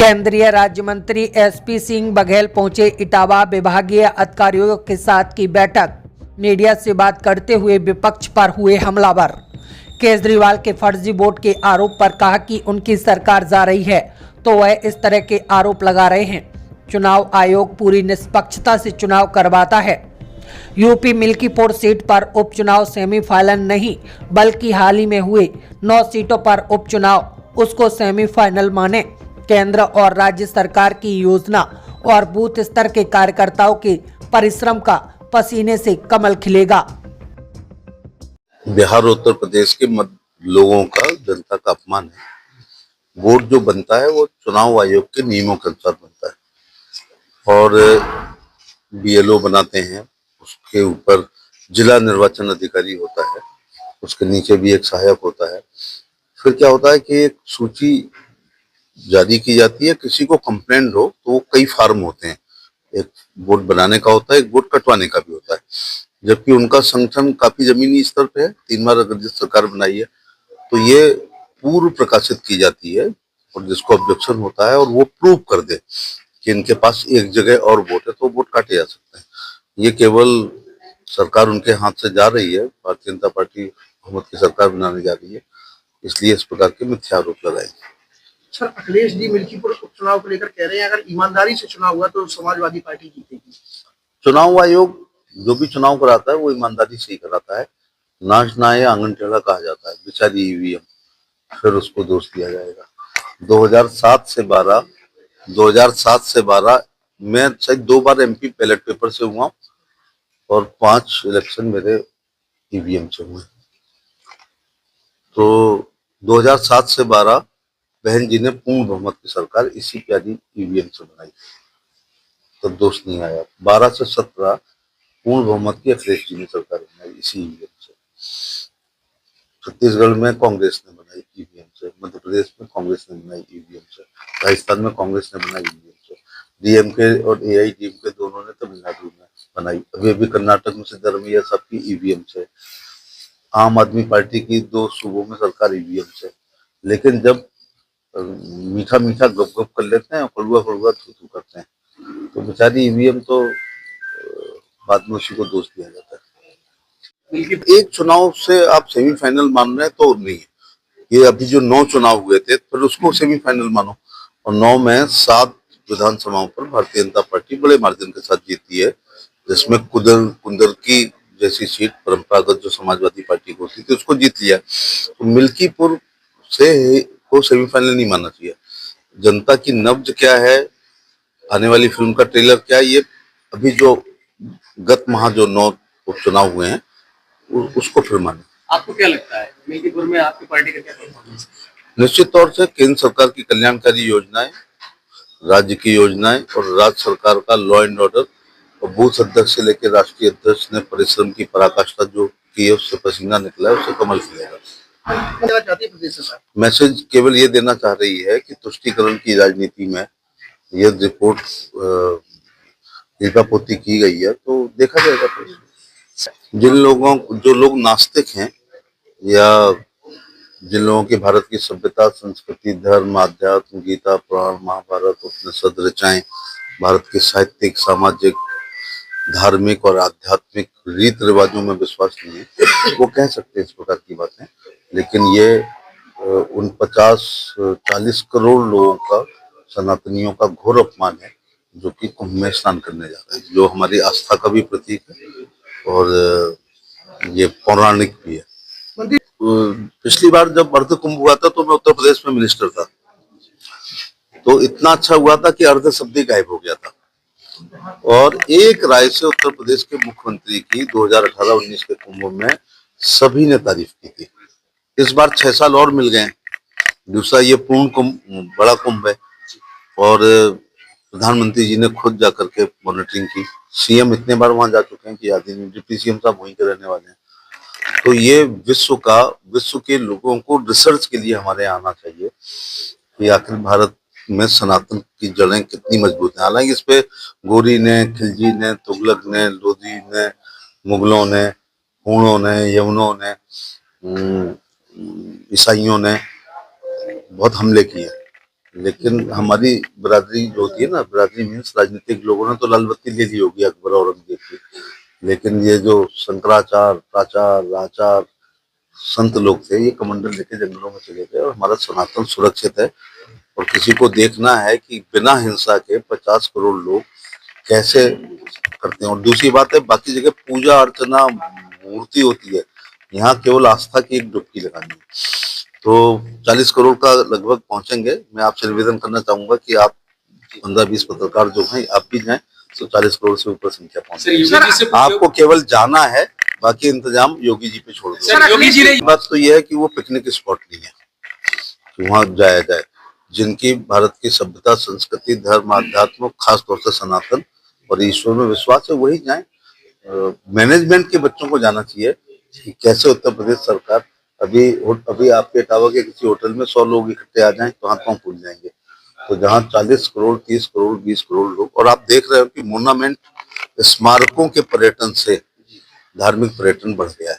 केंद्रीय राज्य मंत्री एसपी सिंह बघेल पहुंचे इटावा। विभागीय अधिकारियों के साथ की बैठक। मीडिया से बात करते हुए विपक्ष पर हुए हमलावर। केजरीवाल के फर्जी वोट के आरोप पर कहा कि उनकी सरकार जा रही है तो वह इस तरह के आरोप लगा रहे हैं। चुनाव आयोग पूरी निष्पक्षता से चुनाव करवाता है। यूपी मिल्कीपुर सीट पर उपचुनाव सेमीफाइनल नहीं बल्कि हाल ही में हुए 9 सीटों पर उपचुनाव, उसको सेमीफाइनल माने। केंद्र और राज्य सरकार की योजना और बूथ स्तर के कार्यकर्ताओं के परिश्रम का पसीने से कमल खिलेगा। बिहार उत्तर प्रदेश के लोगों का, जनता का अपमान है। वोट जो बनता है वो चुनाव आयोग के नियमों के अनुसार बनता है और बीएलओ बनाते हैं। उसके ऊपर जिला निर्वाचन अधिकारी होता है, उसके नीचे भी एक सहायक होता है। फिर क्या होता है कि एक सूची जारी की जाती है। किसी को कंप्लेंट हो तो कई फार्म होते हैं, एक वोट बनाने का होता है, एक वोट कटवाने का भी होता है। जबकि उनका संगठन काफी जमीनी स्तर पे है। 3 बार अगर जिस सरकार बनाई है तो ये पूर्व प्रकाशित की जाती है और जिसको ऑब्जेक्शन होता है और वो प्रूव कर दे कि इनके पास एक जगह और वोट है तो वोट काटे जा सकते हैं। ये केवल सरकार उनके हाथ से जा रही है, भारतीय जनता पार्टी हुकूमत की सरकार बनाने जा रही है, इसलिए इस प्रकार के मिथ्या आरोप लगाए। सर, अखिलेश जी मिल्कीपुर उपचुनाव को लेकर कह रहे हैं अगर ईमानदारी से चुनाव हुआ तो समाजवादी पार्टी जीतेगी। चुनाव आयोग जो भी चुनाव कराता है वो ईमानदारी से ही कराता है। नाच नाये आंगन टेढ़ा कहा जाता है। बेचारी ईवीएम, फिर उसको दोष दिया जाएगा। 2007 से 12 मैं शायद 2 बार एमपी बैलेट पेपर से हुआ और 5 इलेक्शन मेरे ईवीएम से हुए। तो 2007 से 12 बहन जी ने पूर्ण बहुमत की सरकार इसी प्यारी ईवीएम से बनाई, तो दोष नहीं आया। 12 से 17 पूर्ण बहुमत की अखिलेश जी ने सरकार बनाई इसी ईवीएम से। छत्तीसगढ़ में कांग्रेस ने बनाई ईवीएम से, मध्य प्रदेश में कांग्रेस ने बनाई ईवीएम से, राजस्थान में कांग्रेस ने बनाई ईवीएम से, डीएमके और एआईडीएमके दोनों ने तमिलनाडु में बनाई। अभी कर्नाटक में सिद्धरमैया साहब की ईवीएम से, आम आदमी पार्टी की 2 सूबों में सरकार ईवीएम से। लेकिन जब मीठा मीठा गप गप कर लेते हैं, कड़ुआ कड़ुआ थू थू करते हैं, तो बेचारी ईवीएम तो बाद में उसी को दोष दिया जाता है। एक चुनाव से आप सेमीफाइनल मान रहे हैं तो नहीं है। ये अभी जो 9 चुनाव हुए थे फिर उसको सेमीफाइनल मानो, और 9 में 7 विधानसभाओं पर भारतीय जनता पार्टी बड़े मार्जिन के साथ जीती है, जिसमें कुंदर की जैसी सीट परंपरागत जो समाजवादी पार्टी को होती थी उसको जीत लिया। तो मिल्कीपुर से को सेमीफाइनल नहीं मानना चाहिए। जनता की नब्ज क्या है, आने वाली फिल्म का ट्रेलर क्या है, ये अभी जो गत माह जो 9 उपचुनाव हुए हैं उसको फिर माने। आपको क्या लगता है मिल्कीपुर में आपकी पार्टी का क्या परफॉर्मेंस? निश्चित तौर से केंद्र सरकार की कल्याणकारी योजनाएं, राज्य की योजनाएं और राज्य सरकार का लॉ एंड ऑर्डर और बूथ अध्यक्ष से लेकर राष्ट्रीय अध्यक्ष ने परिश्रम की पराकाष्ठा जो की है, उससे पसीना निकला है, उससे कमल खिलेगा। मैसेज केवल ये देना चाह रही है कि तुष्टीकरण की राजनीति में ये रिपोर्ट लीपापोती की गई है तो देखा जाएगा। जो लोग नास्तिक हैं या जिन लोगों की भारत की सभ्यता, संस्कृति, धर्म, आध्यात्म, गीता, पुराण, महाभारत, उपनिषद ऋचाएं, भारत के साहित्यिक, सामाजिक, धार्मिक और आध्यात्मिक रीत रिवाजों में विश्वास नहीं है, वो कह सकते हैं इस प्रकार की बातें। लेकिन ये उन 50-40 करोड़ लोगों का, सनातनियों का घोर अपमान है जो कि कुंभ में स्नान करने जा रहे हैं, जो हमारी आस्था का भी प्रतीक है और ये पौराणिक भी है। पिछली बार जब अर्ध कुंभ हुआ था तो मैं उत्तर प्रदेश में मिनिस्टर था, तो इतना अच्छा हुआ था कि अर्ध शब्द ही गायब हो गया था और एक राय से उत्तर प्रदेश के मुख्यमंत्री की 2018-19 के कुंभ में सभी ने तारीफ की थी। इस बार 6 साल और मिल गए। दूसरा ये पूर्ण कुंभ, बड़ा कुंभ है और प्रधानमंत्री जी ने खुद जाकर के मॉनिटरिंग की। सीएम इतने बार वहां जा चुके हैं कि याद ही नहीं, डिप्टी सीएम साहब वहीं के रहने वाले हैं। तो ये विश्व के लोगों को रिसर्च के लिए हमारे यहाँ आना चाहिए कि आखिर भारत में सनातन की जड़ें कितनी मजबूत हैं। हालांकि इस पे गोरी ने, खिलजी ने, तुगलक ने, लोधी ने, मुगलों ने, हूणों ने, यवनों ने, ईसाइयों ने बहुत हमले किए, लेकिन हमारी बिरादरी जो होती है ना, बिरादरी मीन्स राजनीतिक लोगों ने तो लाल बत्ती ले ली होगी अकबर औरंगजेब की, लेकिन ये जो शंकराचार्य, प्राचार्य, आचार्य, संत लोग थे, ये कमंडल लेके जंगलों में चले गए और हमारा सनातन सुरक्षित है। और किसी को देखना है कि बिना हिंसा के 50 करोड़ लोग कैसे करते हैं। और दूसरी बात है, बाकी जगह पूजा अर्चना मूर्ति होती है, यहाँ केवल आस्था की एक डुबकी लगानी है। तो 40 करोड़ का लगभग पहुंचेंगे। मैं आपसे निवेदन करना चाहूंगा कि आप 15-20 पत्रकार जो हैं आप भी जाएं, तो 40 करोड़ से ऊपर संख्या पहुंचे। आपको केवल जाना है, बाकी इंतजाम योगी जी पे छोड़ दो। योगी जी ने बात तो यह है कि वो पिकनिक स्पॉट नहीं है कि वहां जाया जाए। जिनकी भारत की सभ्यता, संस्कृति, धर्म, अध्यात्म, खास तौर से सनातन और ईश्वर में विश्वास है, वही जाएं। मैनेजमेंट के बच्चों को जाना चाहिए कि कैसे उत्तर प्रदेश सरकार अभी आपके इटावा के किसी होटल में 100 लोग इकट्ठे आ जाएं तो हाथ पांव फूल जाएंगे। तो जहां 40 करोड़, 30 करोड़, 20 करोड़ लोग, और आप देख रहे हो कि मोनामेंट स्मारकों के पर्यटन से धार्मिक पर्यटन बढ़ गया है।